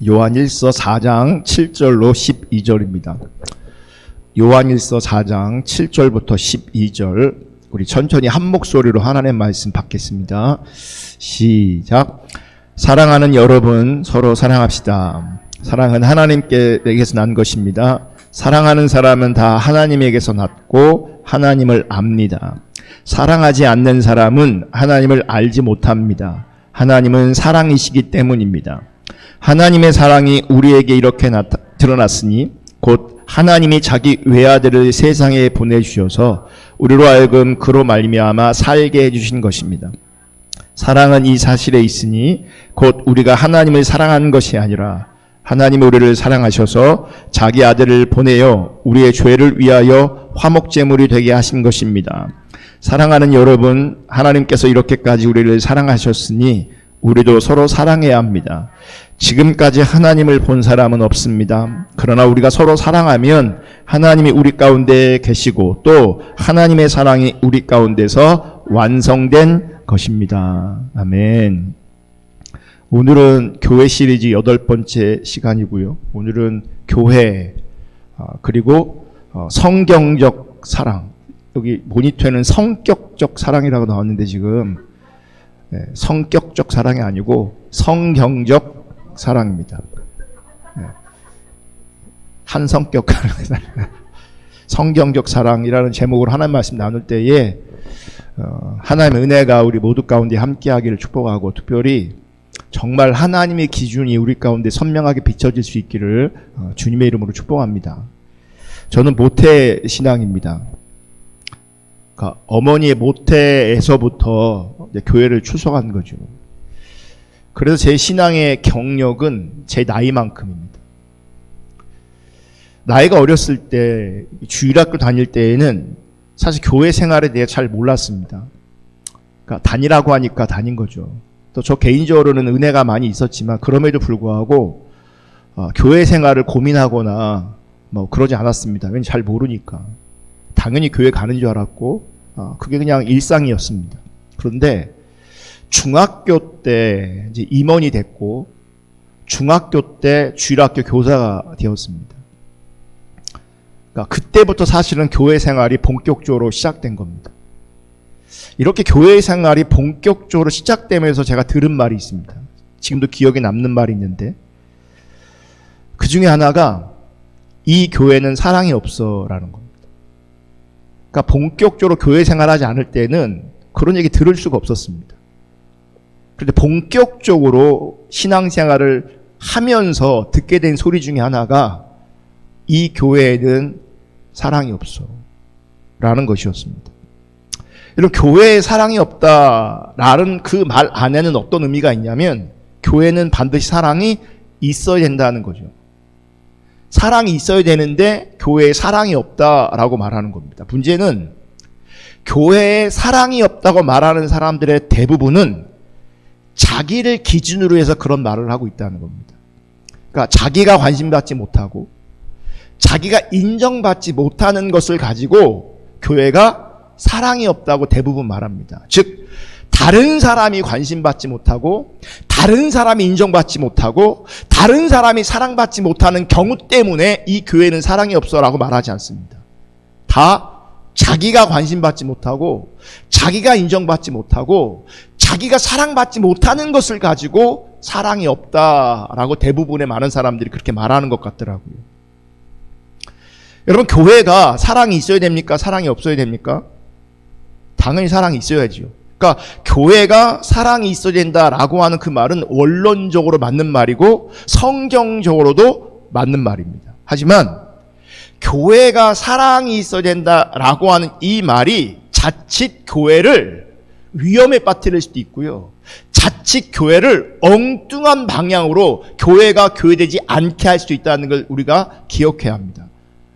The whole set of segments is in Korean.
요한일서 4장 7절로 12절입니다. 요한일서 4장 7절부터 12절 우리 천천히 한 목소리로 하나님의 말씀 받겠습니다. 시작. 사랑하는 여러분, 서로 사랑합시다. 사랑은 하나님께서 난 것입니다. 사랑하는 사람은 다 하나님에게서 났고 하나님을 압니다. 사랑하지 않는 사람은 하나님을 알지 못합니다. 하나님은 사랑이시기 때문입니다. 하나님의 사랑이 우리에게 이렇게 드러났으니 곧 하나님이 자기 외아들을 세상에 보내주셔서 우리로 하여금 그로 말미암아 살게 해주신 것입니다. 사랑은 이 사실에 있으니 곧 우리가 하나님을 사랑하는 것이 아니라 하나님이 우리를 사랑하셔서 자기 아들을 보내어 우리의 죄를 위하여 화목제물이 되게 하신 것입니다. 사랑하는 여러분, 하나님께서 이렇게까지 우리를 사랑하셨으니 우리도 서로 사랑해야 합니다. 지금까지 하나님을 본 사람은 없습니다. 그러나 우리가 서로 사랑하면 하나님이 우리 가운데 계시고 또 하나님의 사랑이 우리 가운데서 완성된 것입니다. 아멘. 오늘은 교회 시리즈 8번째 시간이고요. 오늘은 교회 그리고 성경적 사랑, 여기 모니터에는 성격적 사랑이라고 나왔는데 지금 성격적 사랑이 아니고 성경적 사랑입니다. 한 성격 성경적 사랑이라는 제목으로 하나님 말씀 나눌 때에 하나님의 은혜가 우리 모두 가운데 함께하기를 축복하고 특별히 정말 하나님의 기준이 우리 가운데 선명하게 비춰질 수 있기를 주님의 이름으로 축복합니다. 저는 모태 신앙입니다. 그러니까 어머니의 모태에서부터 교회를 출석한 거죠. 그래서 제 신앙의 경력은 제 나이만큼입니다. 나이가 어렸을 때 주일학교 다닐 때에는 사실 교회 생활에 대해 잘 몰랐습니다. 그러니까 다니라고 하니까 다닌 거죠. 또 저 개인적으로는 은혜가 많이 있었지만 그럼에도 불구하고 교회 생활을 고민하거나 뭐 그러지 않았습니다. 왜냐면 잘 모르니까. 당연히 교회 가는 줄 알았고 그게 그냥 일상이었습니다. 그런데 중학교 때 이제 임원이 됐고 중학교 때 주일학교 교사가 되었습니다. 그러니까 그때부터 사실은 교회 생활이 본격적으로 시작된 겁니다. 이렇게 교회 생활이 본격적으로 시작되면서 제가 들은 말이 있습니다. 지금도 기억에 남는 말이 있는데 그 중에 하나가 이 교회는 사랑이 없어라는 겁니다. 그러니까 본격적으로 교회 생활하지 않을 때는 그런 얘기 들을 수가 없었습니다. 그런데 본격적으로 신앙생활을 하면서 듣게 된 소리 중에 하나가 이 교회에는 사랑이 없어 라는 것이었습니다. 여러분, 교회에 사랑이 없다라는 그 말 안에는 어떤 의미가 있냐면 교회는 반드시 사랑이 있어야 된다는 거죠. 사랑이 있어야 되는데 교회에 사랑이 없다라고 말하는 겁니다. 문제는 교회에 사랑이 없다고 말하는 사람들의 대부분은 자기를 기준으로 해서 그런 말을 하고 있다는 겁니다. 그러니까 자기가 관심받지 못하고 자기가 인정받지 못하는 것을 가지고 교회가 사랑이 없다고 대부분 말합니다. 즉 다른 사람이 관심받지 못하고 다른 사람이 인정받지 못하고 다른 사람이 사랑받지 못하는 경우 때문에 이 교회는 사랑이 없어라고 말하지 않습니다. 다 자기가 관심받지 못하고 자기가 인정받지 못하고 자기가 사랑받지 못하는 것을 가지고 사랑이 없다라고 대부분의 많은 사람들이 그렇게 말하는 것 같더라고요. 여러분, 교회가 사랑이 있어야 됩니까? 사랑이 없어야 됩니까? 당연히 사랑이 있어야죠. 그러니까 교회가 사랑이 있어야 된다라고 하는 그 말은 원론적으로 맞는 말이고 성경적으로도 맞는 말입니다. 하지만 교회가 사랑이 있어야 된다라고 하는 이 말이 자칫 교회를 위험에 빠뜨릴 수도 있고요. 자칫 교회를 엉뚱한 방향으로 교회가 교회되지 않게 할 수도 있다는 걸 우리가 기억해야 합니다.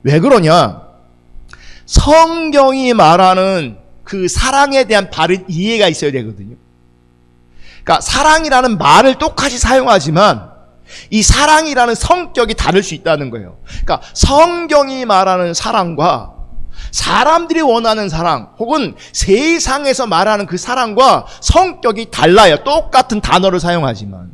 왜 그러냐? 성경이 말하는 그 사랑에 대한 바른 이해가 있어야 되거든요. 그러니까 사랑이라는 말을 똑같이 사용하지만 이 사랑이라는 성격이 다를 수 있다는 거예요. 그러니까 성경이 말하는 사랑과 사람들이 원하는 사랑 혹은 세상에서 말하는 그 사랑과 성격이 달라요. 똑같은 단어를 사용하지만.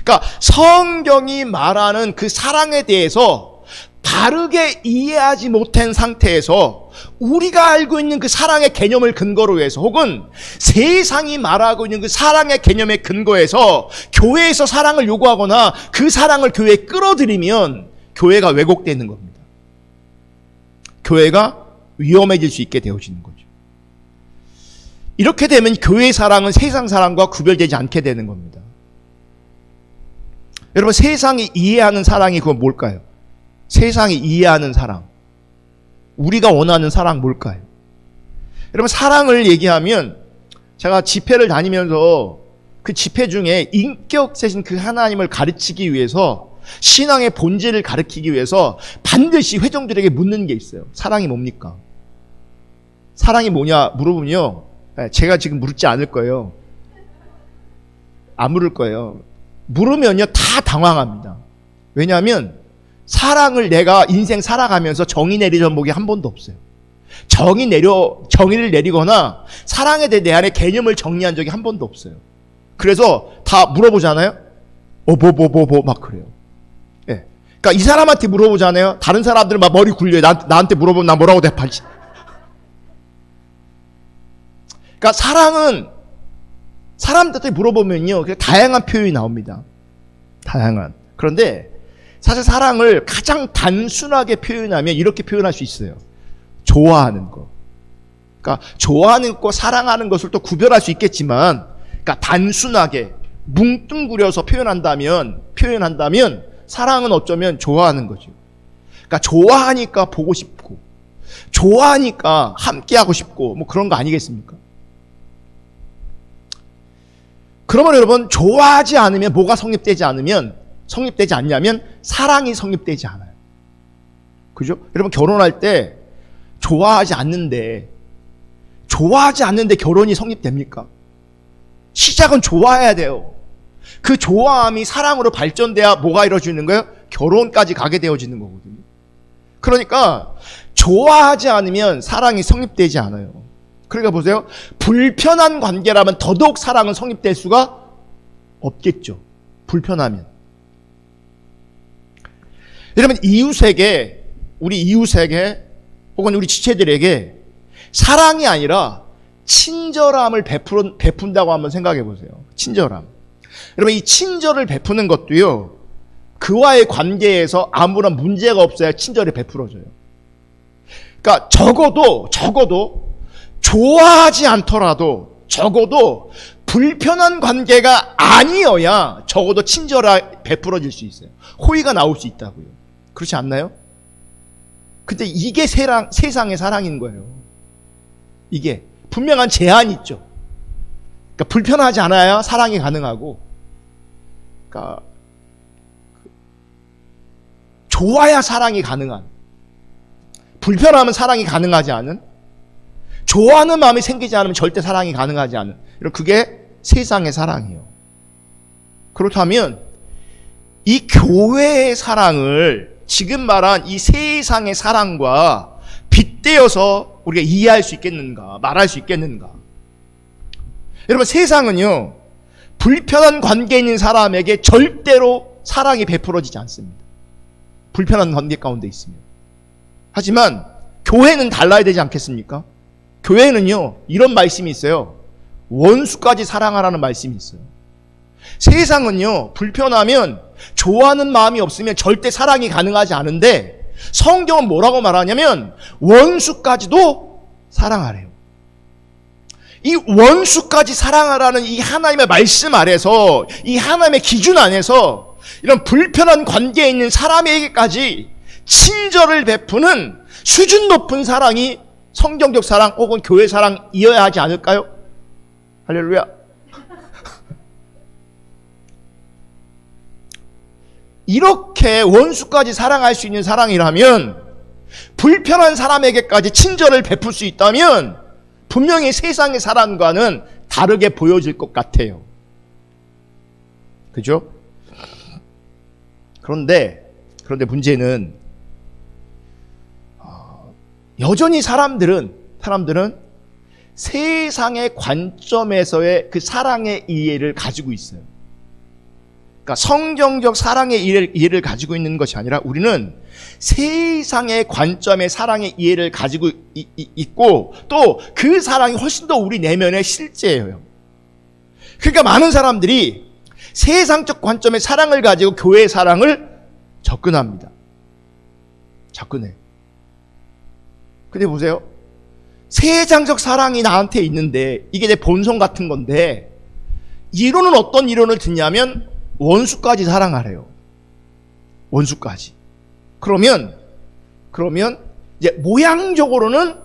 그러니까 성경이 말하는 그 사랑에 대해서 바르게 이해하지 못한 상태에서 우리가 알고 있는 그 사랑의 개념을 근거로 해서 혹은 세상이 말하고 있는 그 사랑의 개념의 근거에서 교회에서 사랑을 요구하거나 그 사랑을 교회에 끌어들이면 교회가 왜곡되는 겁니다. 교회가 위험해질 수 있게 되어지는 거죠. 이렇게 되면 교회의 사랑은 세상 사랑과 구별되지 않게 되는 겁니다. 여러분, 세상이 이해하는 사랑이 그건 뭘까요? 세상이 이해하는 사랑. 우리가 원하는 사랑 뭘까요? 여러분, 사랑을 얘기하면 제가 집회를 다니면서 그 집회 중에 인격세신 그 하나님을 가르치기 위해서 신앙의 본질을 가르치기 위해서 반드시 회종들에게 묻는 게 있어요. 사랑이 뭡니까? 사랑이 뭐냐 물어보면요. 제가 지금 묻지 않을 거예요. 안 물을 거예요. 물으면요 다 당황합니다. 왜냐하면 사랑을 내가 인생 살아가면서 정의 내리던 적이 한 번도 없어요. 정의를 내리거나 사랑에 대해 내 안에 개념을 정리한 적이 한 번도 없어요. 그래서 다 물어보잖아요. 막 그래요. 예. 그러니까 이 사람한테 물어보잖아요. 다른 사람들은 막 머리 굴려요. 나한테 물어보면 나 뭐라고 대팔지. 그러니까 사랑은 사람들한테 물어보면요 다양한 표현이 나옵니다. 다양한. 그런데 사실 사랑을 가장 단순하게 표현하면 이렇게 표현할 수 있어요. 좋아하는 거. 그러니까 좋아하는 거, 사랑하는 것을 또 구별할 수 있겠지만, 그러니까 단순하게 뭉뚱그려서 표현한다면 사랑은 어쩌면 좋아하는 거죠. 그러니까 좋아하니까 보고 싶고, 좋아하니까 함께하고 싶고, 뭐 그런 거 아니겠습니까? 그러면 여러분, 좋아하지 않으면 뭐가 성립되지 않냐면 사랑이 성립되지 않아요. 그죠? 여러분, 결혼할 때 좋아하지 않는데 결혼이 성립됩니까? 시작은 좋아해야 돼요. 그 좋아함이 사랑으로 발전돼야 뭐가 이루어지는 거예요? 결혼까지 가게 되어지는 거거든요. 그러니까 좋아하지 않으면 사랑이 성립되지 않아요. 그러니까 보세요. 불편한 관계라면 더더욱 사랑은 성립될 수가 없겠죠. 불편하면. 여러분, 우리 이웃에게 혹은 우리 지체들에게 사랑이 아니라 친절함을 베푼다고 한번 생각해 보세요. 친절함. 여러분, 이 친절을 베푸는 것도요, 그와의 관계에서 아무런 문제가 없어야 친절이 베풀어져요. 그러니까 적어도 좋아하지 않더라도 적어도 불편한 관계가 아니어야 적어도 친절하게 베풀어질 수 있어요. 호의가 나올 수 있다고요. 그렇지 않나요? 근데 이게 세상의 사랑인 거예요. 이게 분명한 제한이 있죠. 그러니까 불편하지 않아야 사랑이 가능하고, 그러니까 좋아야 사랑이 가능한, 불편하면 사랑이 가능하지 않은, 좋아하는 마음이 생기지 않으면 절대 사랑이 가능하지 않은, 그게 세상의 사랑이에요. 그렇다면 이 교회의 사랑을 지금 말한 이 세상의 사랑과 빗대어서 우리가 이해할 수 있겠는가, 말할 수 있겠는가? 여러분, 세상은요 불편한 관계에 있는 사람에게 절대로 사랑이 베풀어지지 않습니다. 불편한 관계 가운데 있으면. 하지만 교회는 달라야 되지 않겠습니까? 교회는요 이런 말씀이 있어요. 원수까지 사랑하라는 말씀이 있어요. 세상은요 불편하면 좋아하는 마음이 없으면 절대 사랑이 가능하지 않은데, 성경은 뭐라고 말하냐면 원수까지도 사랑하래요. 이 원수까지 사랑하라는 이 하나님의 말씀 아래서, 이 하나님의 기준 안에서 이런 불편한 관계에 있는 사람에게까지 친절을 베푸는 수준 높은 사랑이 성경적 사랑 혹은 교회 사랑이어야 하지 않을까요? 할렐루야. 이렇게 원수까지 사랑할 수 있는 사랑이라면, 불편한 사람에게까지 친절을 베풀 수 있다면 분명히 세상의 사랑과는 다르게 보여질 것 같아요. 그죠? 그런데 문제는 여전히 사람들은 세상의 관점에서의 그 사랑의 이해를 가지고 있어요. 그러니까 성경적 사랑의 이해를 가지고 있는 것이 아니라 우리는 세상의 관점의 사랑의 이해를 가지고 있고 또 그 사랑이 훨씬 더 우리 내면의 실제예요. 그러니까 많은 사람들이 세상적 관점의 사랑을 가지고 교회의 사랑을 접근합니다. 접근해. 근데 보세요. 세상적 사랑이 나한테 있는데 이게 내 본성 같은 건데 이론은 어떤 이론을 듣냐면 원수까지 사랑하래요. 원수까지. 그러면 이제 모양적으로는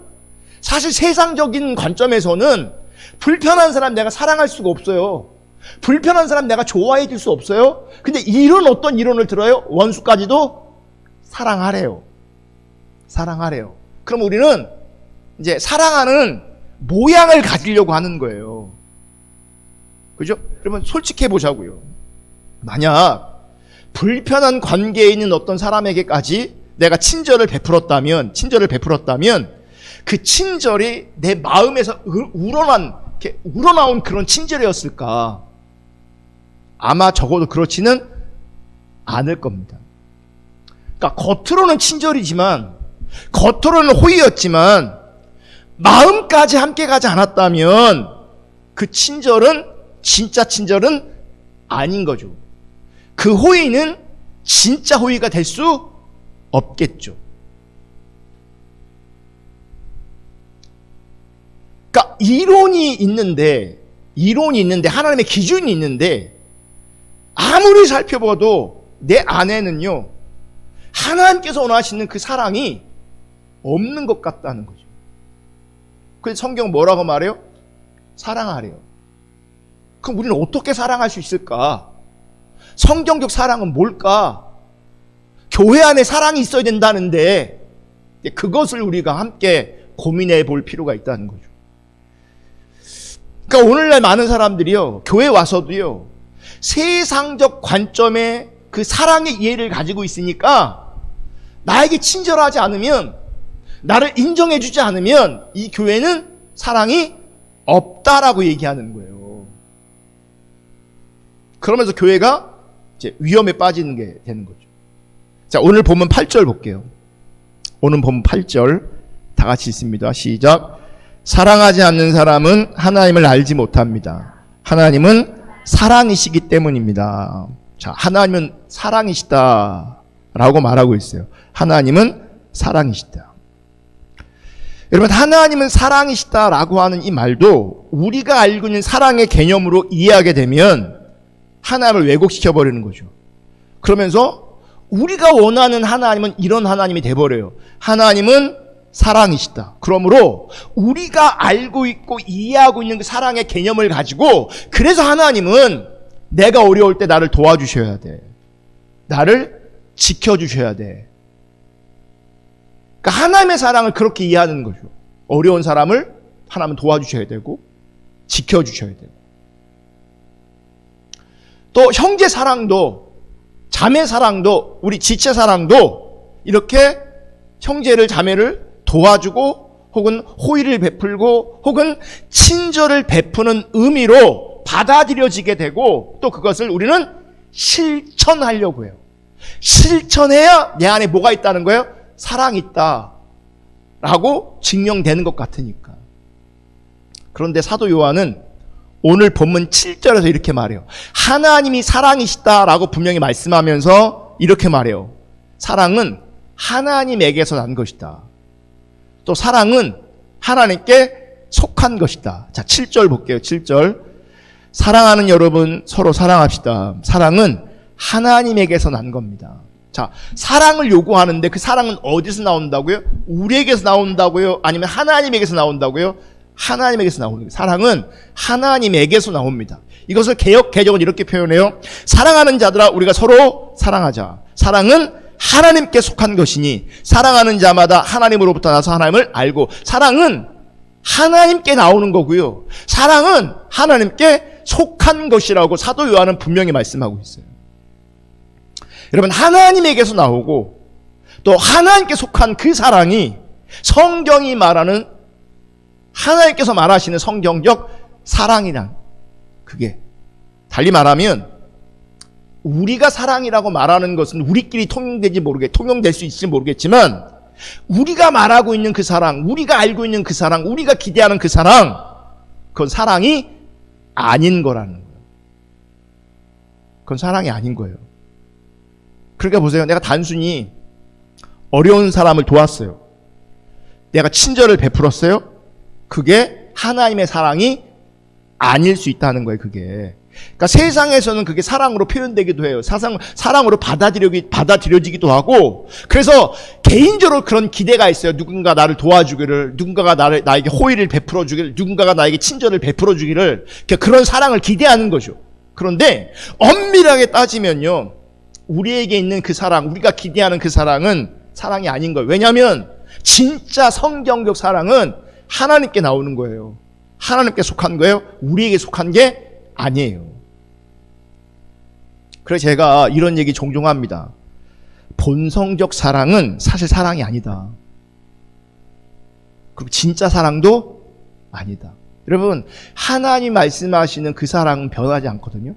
사실 세상적인 관점에서는 불편한 사람 내가 사랑할 수가 없어요. 불편한 사람 내가 좋아해 줄 수 없어요. 근데 이런 어떤 이론을 들어요? 원수까지도 사랑하래요. 사랑하래요. 그럼 우리는 이제 사랑하는 모양을 가지려고 하는 거예요. 그죠? 그러면 솔직해 보자고요. 만약 불편한 관계에 있는 어떤 사람에게까지 내가 친절을 베풀었다면 그 친절이 내 마음에서 우러나온 그런 친절이었을까? 아마 적어도 그렇지는 않을 겁니다. 그러니까 겉으로는 친절이지만, 겉으로는 호의였지만, 마음까지 함께 가지 않았다면 그 친절은 진짜 친절은 아닌 거죠. 그 호의는 진짜 호의가 될 수 없겠죠. 그러니까 이론이 있는데 하나님의 기준이 있는데 아무리 살펴봐도 내 안에는요 하나님께서 원하시는 그 사랑이 없는 것 같다는 거죠. 그래서 성경 뭐라고 말해요? 사랑하래요. 그럼 우리는 어떻게 사랑할 수 있을까? 성경적 사랑은 뭘까? 교회 안에 사랑이 있어야 된다는데 그것을 우리가 함께 고민해 볼 필요가 있다는 거죠. 그러니까 오늘날 많은 사람들이요 교회 와서도요 세상적 관점의 그 사랑의 이해를 가지고 있으니까 나에게 친절하지 않으면, 나를 인정해 주지 않으면 이 교회는 사랑이 없다라고 얘기하는 거예요. 그러면서 교회가 이제 위험에 빠지는 게 되는 거죠. 자, 오늘 본문 8절 볼게요. 오늘 본문 8절 다 같이 읽습니다. 시작. 사랑하지 않는 사람은 하나님을 알지 못합니다. 하나님은 사랑이시기 때문입니다. 자, 하나님은 사랑이시다라고 말하고 있어요. 하나님은 사랑이시다. 여러분, 하나님은 사랑이시다라고 하는 이 말도 우리가 알고 있는 사랑의 개념으로 이해하게 되면 하나님을 왜곡시켜 버리는 거죠. 그러면서 우리가 원하는 하나님은 이런 하나님이 돼버려요. 하나님은 사랑이시다. 그러므로 우리가 알고 있고 이해하고 있는 그 사랑의 개념을 가지고, 그래서 하나님은 내가 어려울 때 나를 도와주셔야 돼. 나를 지켜주셔야 돼. 그러니까 하나님의 사랑을 그렇게 이해하는 거죠. 어려운 사람을 하나님은 도와주셔야 되고 지켜주셔야 되고, 또 형제 사랑도, 자매 사랑도, 우리 지체 사랑도 이렇게 형제를 자매를 도와주고 혹은 호의를 베풀고 혹은 친절을 베푸는 의미로 받아들여지게 되고, 또 그것을 우리는 실천하려고 해요. 실천해야 내 안에 뭐가 있다는 거예요? 사랑이 있다 라고 증명되는 것 같으니까. 그런데 사도 요한은 오늘 본문 7절에서 이렇게 말해요. 하나님이 사랑이시다라고 분명히 말씀하면서 이렇게 말해요. 사랑은 하나님에게서 난 것이다. 또 사랑은 하나님께 속한 것이다. 자, 7절 볼게요. 7절. 사랑하는 여러분, 서로 사랑합시다. 사랑은 하나님에게서 난 겁니다. 자, 사랑을 요구하는데 그 사랑은 어디서 나온다고요? 우리에게서 나온다고요? 아니면 하나님에게서 나온다고요? 하나님에게서 나오는 거예요. 사랑은 하나님에게서 나옵니다. 이것을 개역개정은 이렇게 표현해요. 사랑하는 자들아, 우리가 서로 사랑하자. 사랑은 하나님께 속한 것이니 사랑하는 자마다 하나님으로부터 나서 하나님을 알고. 사랑은 하나님께 나오는 거고요. 사랑은 하나님께 속한 것이라고 사도 요한은 분명히 말씀하고 있어요. 여러분, 하나님에게서 나오고 또 하나님께 속한 그 사랑이 성경이 말하는, 하나님께서 말하시는 성경적 사랑이란, 그게 달리 말하면 우리가 사랑이라고 말하는 것은 우리끼리 통용될 수 있을지 모르겠지만 우리가 말하고 있는 그 사랑, 우리가 알고 있는 그 사랑, 우리가 기대하는 그 사랑, 그건 사랑이 아닌 거라는 거예요. 그건 사랑이 아닌 거예요. 그러니까 보세요. 내가 단순히 어려운 사람을 도왔어요. 내가 친절을 베풀었어요. 그게 하나님의 사랑이 아닐 수 있다는 거예요. 그게. 그러니까 세상에서는 그게 사랑으로 표현되기도 해요. 사랑으로 받아들여지기도 하고, 그래서 개인적으로 그런 기대가 있어요. 누군가 나를 도와주기를, 누군가가 나에게 호의를 베풀어 주기를, 누군가가 나에게 친절을 베풀어 주기를, 그런 사랑을 기대하는 거죠. 그런데 엄밀하게 따지면요, 우리에게 있는 그 사랑, 우리가 기대하는 그 사랑은 사랑이 아닌 거예요. 왜냐하면 진짜 성경적 사랑은 하나님께 나오는 거예요. 하나님께 속한 거예요. 우리에게 속한 게 아니에요. 그래서 제가 이런 얘기 종종 합니다. 본성적 사랑은 사실 사랑이 아니다. 그리고 진짜 사랑도 아니다. 여러분, 하나님 말씀하시는 그 사랑은 변하지 않거든요.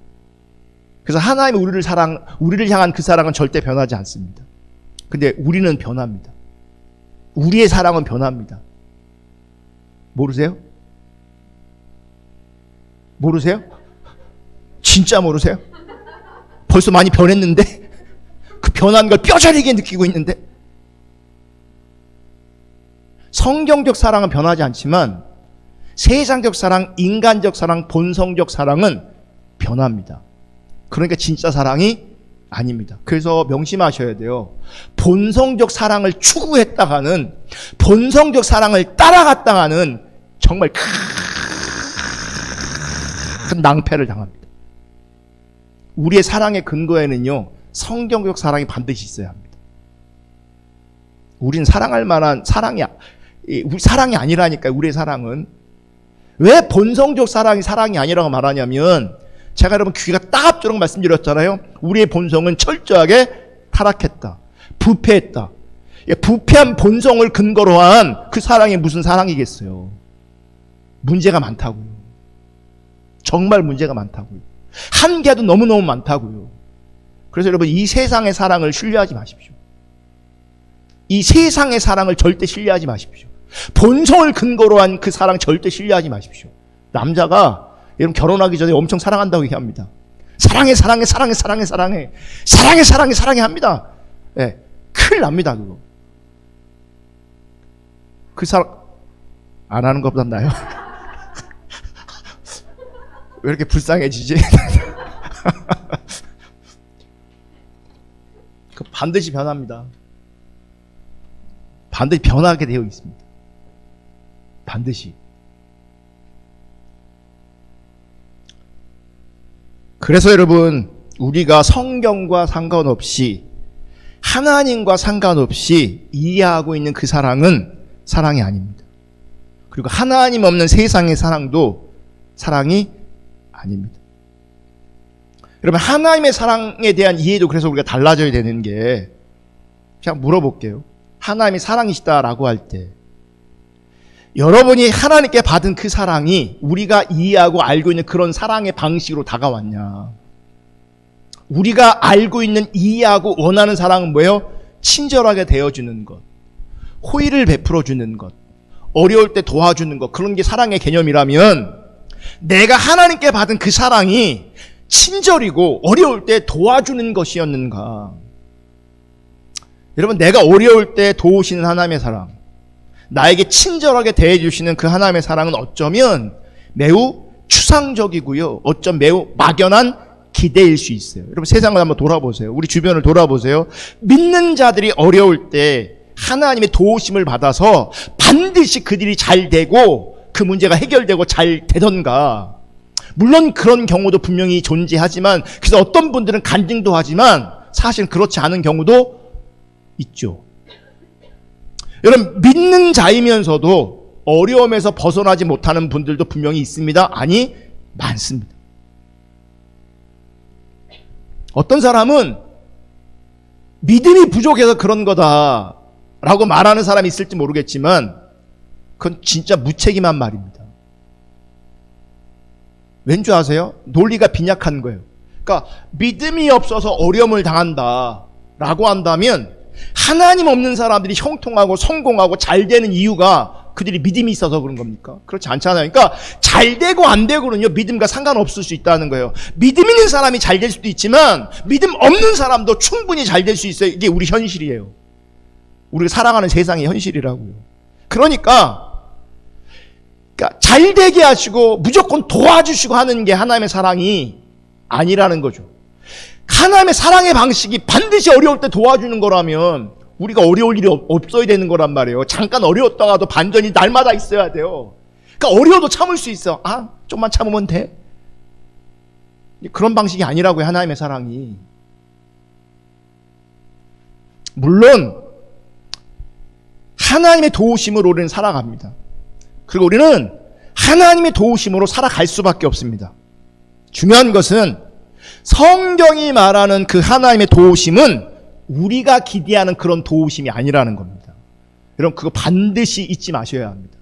그래서 하나님이 우리를 향한 그 사랑은 절대 변하지 않습니다. 근데 우리는 변합니다. 우리의 사랑은 변합니다. 모르세요? 모르세요? 진짜 모르세요? 벌써 많이 변했는데? 그 변한 걸 뼈저리게 느끼고 있는데? 성경적 사랑은 변하지 않지만 세상적 사랑, 인간적 사랑, 본성적 사랑은 변합니다. 그러니까 진짜 사랑이 아닙니다. 그래서 명심하셔야 돼요. 본성적 사랑을 추구했다가는, 본성적 사랑을 따라갔다가는 정말 큰 낭패를 당합니다. 우리의 사랑의 근거에는요, 성경적 사랑이 반드시 있어야 합니다. 우린 사랑할 만한 사랑이 아니라니까요. 우리의 사랑은. 왜 본성적 사랑이 아니라고 말하냐면, 제가 여러분 귀가 따갑도록 말씀드렸잖아요. 우리의 본성은 철저하게 타락했다. 부패했다. 부패한 본성을 근거로 한 그 사랑이 무슨 사랑이겠어요. 문제가 많다고요. 정말 문제가 많다고요. 한계도 너무너무 많다고요. 그래서 여러분, 이 세상의 사랑을 신뢰하지 마십시오. 이 세상의 사랑을 절대 신뢰하지 마십시오. 본성을 근거로 한 그 사랑 절대 신뢰하지 마십시오. 남자가 여러분 결혼하기 전에 엄청 사랑한다고 얘기합니다. 사랑해 합니다. 네, 큰일 납니다. 그거. 그 사람 안 하는 것보단 나아요. 왜 이렇게 불쌍해지지? 반드시 변합니다. 반드시 변하게 되어 있습니다. 반드시. 그래서 여러분, 우리가 성경과 상관없이, 하나님과 상관없이 이해하고 있는 그 사랑은 사랑이 아닙니다. 그리고 하나님 없는 세상의 사랑도 사랑이 아닙니다. 여러분, 하나님의 사랑에 대한 이해도 그래서 우리가 달라져야 되는 게, 그냥 물어볼게요. 하나님이 사랑이시다라고 할 때, 여러분이 하나님께 받은 그 사랑이 우리가 이해하고 알고 있는 그런 사랑의 방식으로 다가왔냐? 우리가 알고 있는, 이해하고 원하는 사랑은 뭐예요? 친절하게 대해주는 것, 호의를 베풀어주는 것, 어려울 때 도와주는 것, 그런 게 사랑의 개념이라면, 내가 하나님께 받은 그 사랑이 친절이고 어려울 때 도와주는 것이었는가? 여러분, 내가 어려울 때 도우시는 하나님의 사랑, 나에게 친절하게 대해주시는 그 하나님의 사랑은 어쩌면 매우 추상적이고요, 어쩜 매우 막연한 기대일 수 있어요. 여러분, 세상을 한번 돌아보세요. 우리 주변을 돌아보세요. 믿는 자들이 어려울 때 하나님의 도우심을 받아서 반드시 그들이 잘 되고 그 문제가 해결되고 잘 되던가. 물론 그런 경우도 분명히 존재하지만, 그래서 어떤 분들은 간증도 하지만 사실 그렇지 않은 경우도 있죠. 여러분, 믿는 자이면서도 어려움에서 벗어나지 못하는 분들도 분명히 있습니다. 아니, 많습니다. 어떤 사람은 믿음이 부족해서 그런 거다라고 말하는 사람이 있을지 모르겠지만, 그건 진짜 무책임한 말입니다. 왠 줄 아세요? 논리가 빈약한 거예요. 그러니까 믿음이 없어서 어려움을 당한다라고 한다면 하나님 없는 사람들이 형통하고 성공하고 잘 되는 이유가 그들이 믿음이 있어서 그런 겁니까? 그렇지 않잖아요. 그러니까 잘 되고 안 되고는요, 믿음과 상관없을 수 있다는 거예요. 믿음 있는 사람이 잘 될 수도 있지만 믿음 없는 사람도 충분히 잘 될 수 있어요. 이게 우리 현실이에요. 우리가 살아가는 세상의 현실이라고요. 그러니까 잘 되게 하시고 무조건 도와주시고 하는 게 하나님의 사랑이 아니라는 거죠. 하나님의 사랑의 방식이 반드시 어려울 때 도와주는 거라면 우리가 어려울 일이 없어야 되는 거란 말이에요. 잠깐 어려웠다가도 반전이 날마다 있어야 돼요. 그러니까 어려워도 참을 수 있어. 아, 좀만 참으면 돼. 그런 방식이 아니라고요, 하나님의 사랑이. 물론 하나님의 도우심으로 우리는 살아갑니다. 그리고 우리는 하나님의 도우심으로 살아갈 수밖에 없습니다. 중요한 것은 성경이 말하는 그 하나님의 도우심은 우리가 기대하는 그런 도우심이 아니라는 겁니다. 여러분, 그거 반드시 잊지 마셔야 합니다.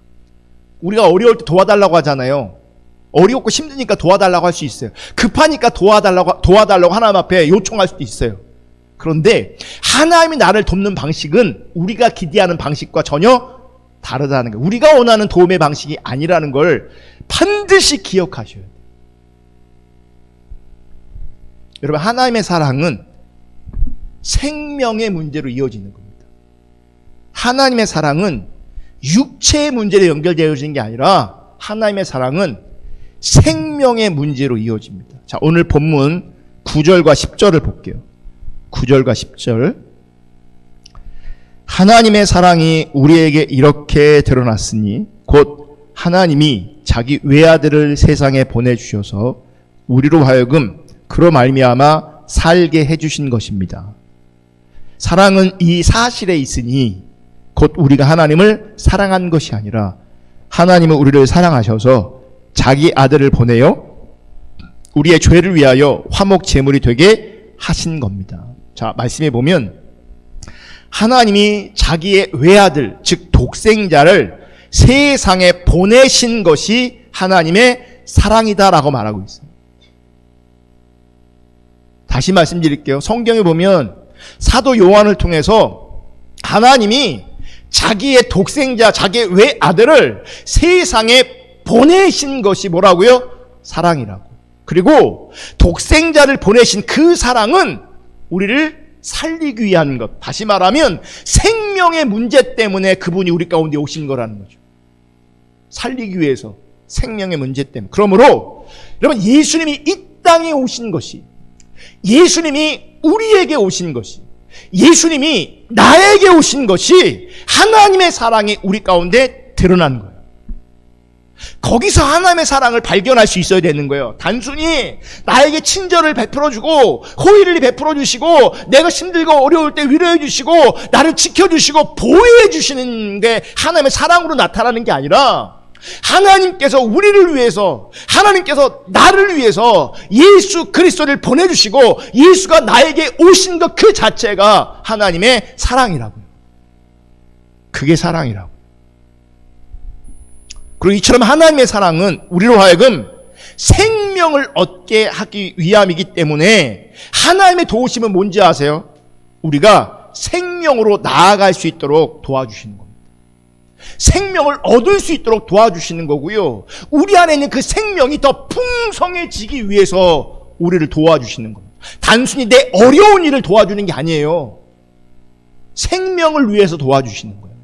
우리가 어려울 때 도와달라고 하잖아요. 어렵고 힘드니까 도와달라고 할 수 있어요. 급하니까 도와달라고 하나님 앞에 요청할 수도 있어요. 그런데 하나님이 나를 돕는 방식은 우리가 기대하는 방식과 전혀 다르다는 거예요. 우리가 원하는 도움의 방식이 아니라는 걸 반드시 기억하셔야 돼요. 여러분, 하나님의 사랑은 생명의 문제로 이어지는 겁니다. 하나님의 사랑은 육체의 문제로 연결되어지는 게 아니라 하나님의 사랑은 생명의 문제로 이어집니다. 자, 오늘 본문 9절과 10절을 볼게요. 9절과 10절. 하나님의 사랑이 우리에게 이렇게 드러났으니 곧 하나님이 자기 외아들을 세상에 보내주셔서 우리로 하여금 그로 말미암아 살게 해주신 것입니다. 사랑은 이 사실에 있으니 곧 우리가 하나님을 사랑한 것이 아니라 하나님은 우리를 사랑하셔서 자기 아들을 보내어 우리의 죄를 위하여 화목 제물이 되게 하신 겁니다. 자, 말씀해 보면 하나님이 자기의 외아들, 즉 독생자를 세상에 보내신 것이 하나님의 사랑이다라고 말하고 있어요. 다시 말씀드릴게요. 성경에 보면 사도 요한을 통해서 하나님이 자기의 독생자, 자기의 외아들을 세상에 보내신 것이 뭐라고요? 사랑이라고. 그리고 독생자를 보내신 그 사랑은 우리를 살리기 위한 것. 다시 말하면 생명의 문제 때문에 그분이 우리 가운데 오신 거라는 거죠. 살리기 위해서 생명의 문제 때문에. 그러므로 여러분, 예수님이 이 땅에 오신 것이, 예수님이 우리에게 오신 것이, 예수님이 나에게 오신 것이 하나님의 사랑이 우리 가운데 드러난 거예요. 거기서 하나님의 사랑을 발견할 수 있어야 되는 거예요. 단순히 나에게 친절을 베풀어주고 호의를 베풀어주시고 내가 힘들고 어려울 때 위로해주시고 나를 지켜주시고 보호해주시는 게 하나님의 사랑으로 나타나는 게 아니라 하나님께서 우리를 위해서, 하나님께서 나를 위해서 예수 그리스도를 보내주시고 예수가 나에게 오신 것 그 자체가 하나님의 사랑이라고요. 그게 사랑이라고. 그리고 이처럼 하나님의 사랑은 우리로 하여금 생명을 얻게 하기 위함이기 때문에 하나님의 도우심은 뭔지 아세요? 우리가 생명으로 나아갈 수 있도록 도와주시는 겁니다. 생명을 얻을 수 있도록 도와주시는 거고요. 우리 안에 있는 그 생명이 더 풍성해지기 위해서 우리를 도와주시는 겁니다. 단순히 내 어려운 일을 도와주는 게 아니에요. 생명을 위해서 도와주시는 거예요.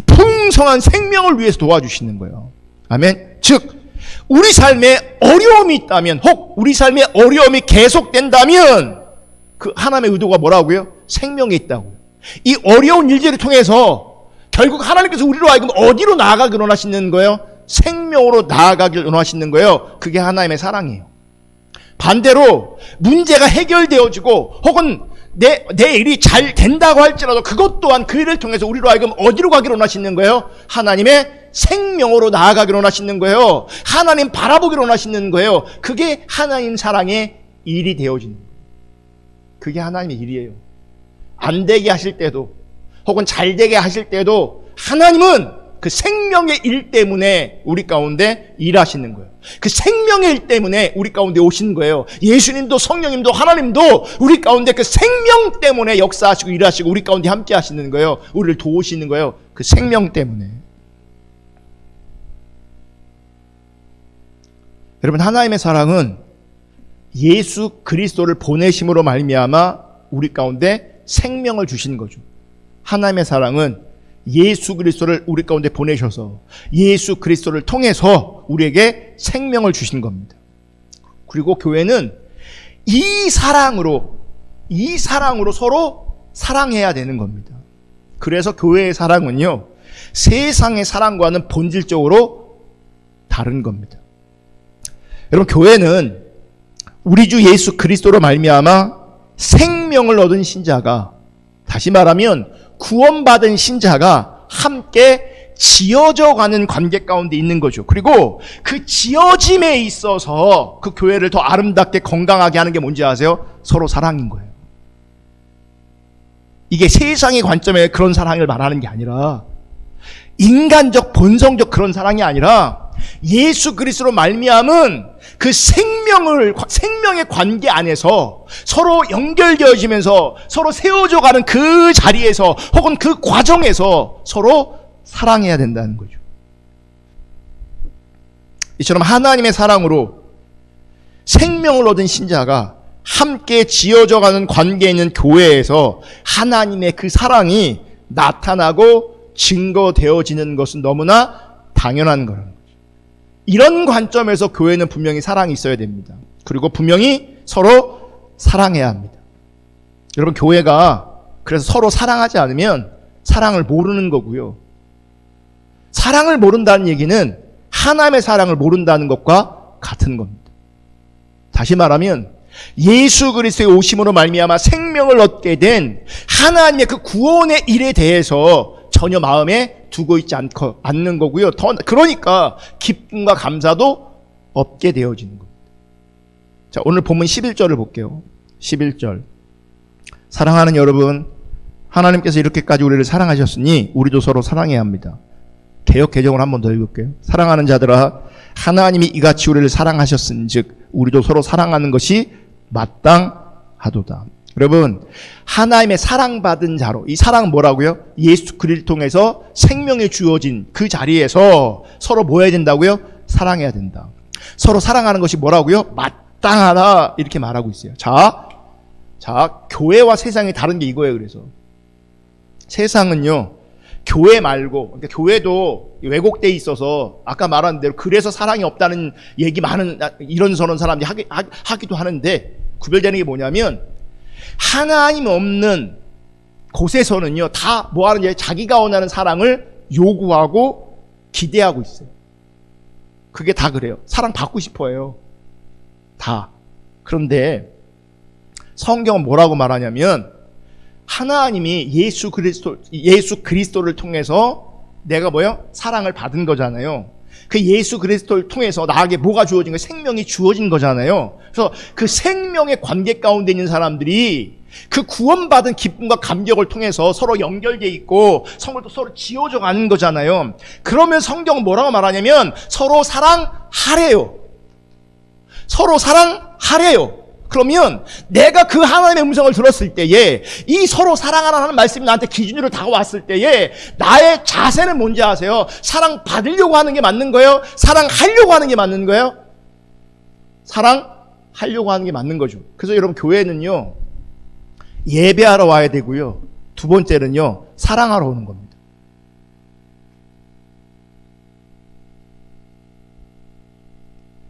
풍성한 생명을 위해서 도와주시는 거예요. 아멘. 즉 우리 삶에 어려움이 있다면, 혹 우리 삶에 어려움이 계속된다면 그 하나님의 의도가 뭐라고요? 생명이 있다고요. 이 어려운 일들을 통해서 결국 하나님께서 우리로 하여금 어디로 나아가기를 원하시는 거예요? 생명으로 나아가기를 원하시는 거예요. 그게 하나님의 사랑이에요. 반대로 문제가 해결되어지고 혹은 내 일이 잘 된다고 할지라도 그것 또한 그 일을 통해서 우리로 하여금 어디로 가기를 원하시는 거예요? 하나님의 생명으로 나아가기를 원하시는 거예요. 하나님 바라보기를 원하시는 거예요. 그게 하나님 사랑의 일이 되어지는 거예요. 그게 하나님의 일이에요. 안 되게 하실 때도 혹은 잘 되게 하실 때도 하나님은 그 생명의 일 때문에 우리 가운데 일하시는 거예요. 그 생명의 일 때문에 우리 가운데 오시는 거예요. 예수님도 성령님도 하나님도 우리 가운데 그 생명 때문에 역사하시고 일하시고 우리 가운데 함께 하시는 거예요. 우리를 도우시는 거예요. 그 생명 때문에. 여러분, 하나님의 사랑은 예수 그리스도를 보내심으로 말미암아 우리 가운데 생명을 주시는 거죠. 하나님의 사랑은 예수 그리스도를 우리 가운데 보내셔서 예수 그리스도를 통해서 우리에게 생명을 주신 겁니다. 그리고 교회는 이 사랑으로 서로 사랑해야 되는 겁니다. 그래서 교회의 사랑은요, 세상의 사랑과는 본질적으로 다른 겁니다. 여러분, 교회는 우리 주 예수 그리스도로 말미암아 생명을 얻은 신자가, 다시 말하면 구원받은 신자가 함께 지어져 가는 관계 가운데 있는 거죠. 그리고 그 지어짐에 있어서 그 교회를 더 아름답게 건강하게 하는 게 뭔지 아세요? 서로 사랑인 거예요. 이게 세상의 관점에 그런 사랑을 말하는 게 아니라, 인간적 본성적 그런 사랑이 아니라 예수 그리스도로 말미암은 그 생명의 관계 안에서 서로 연결되어지면서 서로 세워져 가는 그 자리에서 혹은 그 과정에서 서로 사랑해야 된다는 거죠. 이처럼 하나님의 사랑으로 생명을 얻은 신자가 함께 지어져 가는 관계에 있는 교회에서 하나님의 그 사랑이 나타나고 증거되어지는 것은 너무나 당연한 거라는 거죠. 이런 관점에서 교회는 분명히 사랑이 있어야 됩니다. 그리고 분명히 서로 사랑해야 합니다. 여러분, 교회가 그래서 서로 사랑하지 않으면 사랑을 모르는 거고요. 사랑을 모른다는 얘기는 하나님의 사랑을 모른다는 것과 같은 겁니다. 다시 말하면 예수 그리스도의 오심으로 말미암아 생명을 얻게 된 하나님의 그 구원의 일에 대해서 전혀 마음에 두고 있지 않는 거고요. 그러니까 기쁨과 감사도 없게 되어지는 겁니다. 자, 오늘 본문 11절을 볼게요. 11절. 사랑하는 여러분, 하나님께서 이렇게까지 우리를 사랑하셨으니 우리도 서로 사랑해야 합니다. 개역 개정을 한 번 더 읽을게요. 사랑하는 자들아, 하나님이 이같이 우리를 사랑하셨은즉 우리도 서로 사랑하는 것이 마땅하도다. 여러분, 하나님의 사랑받은 자로, 이 사랑은 뭐라고요? 예수 그리스도를 통해서 생명이 주어진 그 자리에서 서로 뭐 해야 된다고요? 사랑해야 된다. 서로 사랑하는 것이 뭐라고요? 마땅하다, 이렇게 말하고 있어요. 자, 교회와 세상이 다른 게 이거예요. 그래서 세상은요, 교회 말고, 그러니까 교회도 왜곡돼 있어서 아까 말한 대로 그래서 사랑이 없다는 얘기 많은 이런 저런 사람들이 하기도 하는데, 구별되는 게 뭐냐면 하나님 없는 곳에서는요, 다 뭐 하는지, 자기가 원하는 사랑을 요구하고 기대하고 있어요. 그게 다 그래요. 사랑 받고 싶어 해요. 다. 그런데 성경은 뭐라고 말하냐면, 하나님이 예수 그리스도를 통해서 내가 뭐요? 사랑을 받은 거잖아요. 그 예수 그리스도를 통해서 나에게 뭐가 주어진 거예요? 생명이 주어진 거잖아요. 그래서 그 생명의 관계 가운데 있는 사람들이 그 구원받은 기쁨과 감격을 통해서 서로 연결되어 있고 서로 지어져 가는 거잖아요. 그러면 성경은 뭐라고 말하냐면 서로 사랑하래요. 서로 사랑하래요. 그러면 내가 그 하나님의 음성을 들었을 때에, 이 서로 사랑하라는 말씀이 나한테 기준으로 다가왔을 때에 나의 자세는 뭔지 아세요? 사랑받으려고 하는 게 맞는 거예요? 사랑하려고 하는 게 맞는 거예요? 사랑하려고 하는 게 맞는 거죠. 그래서 여러분, 교회는요, 예배하러 와야 되고요, 두 번째는요, 사랑하러 오는 겁니다.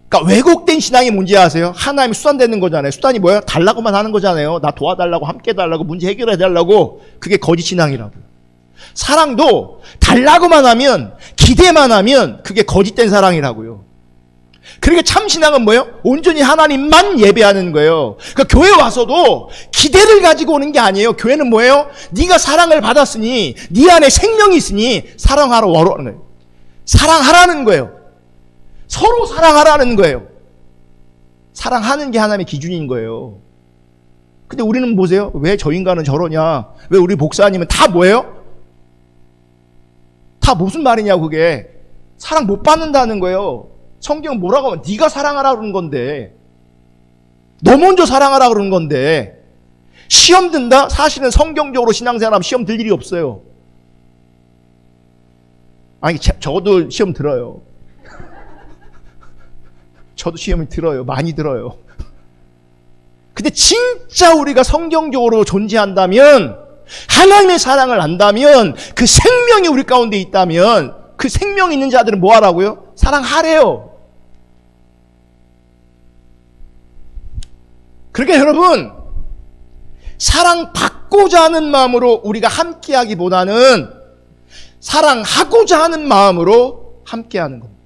그러니까 왜곡된 신앙이 뭔지 아세요? 하나님이 수단 되는 거잖아요. 수단이 뭐예요? 달라고만 하는 거잖아요. 나 도와달라고, 함께 해달라고, 문제 해결해달라고. 그게 거짓 신앙이라고요. 사랑도 달라고만 하면, 기대만 하면 그게 거짓된 사랑이라고요. 그러니까 참 신앙은 뭐예요? 온전히 하나님만 예배하는 거예요. 그러니까 교회 와서도 기대를 가지고 오는 게 아니에요. 교회는 뭐예요? 네가 사랑을 받았으니, 네 안에 생명이 있으니 사랑하러 오라는 거예요. 사랑하라는 거예요. 서로 사랑하라는 거예요. 사랑하는 게 하나님의 기준인 거예요. 근데 우리는 보세요. 왜 저 인간은 저러냐? 왜 우리 목사님은 다 뭐예요? 다 무슨 말이냐고. 그게 사랑 못 받는다는 거예요. 성경은 뭐라고 하면 네가 사랑하라 그러는 건데, 너 먼저 사랑하라 그러는 건데. 시험 든다? 사실은 성경적으로 신앙생활하면 시험 들 일이 없어요. 아니, 저도 시험 들어요. 저도 시험이 들어요. 많이 들어요. 근데 진짜 우리가 성경적으로 존재한다면, 하나님의 사랑을 안다면, 그 생명이 우리 가운데 있다면, 그 생명 있는 자들은 뭐 하라고요? 사랑하래요. 그러니까 여러분, 사랑받고자 하는 마음으로 우리가 함께하기보다는 사랑하고자 하는 마음으로 함께하는 겁니다.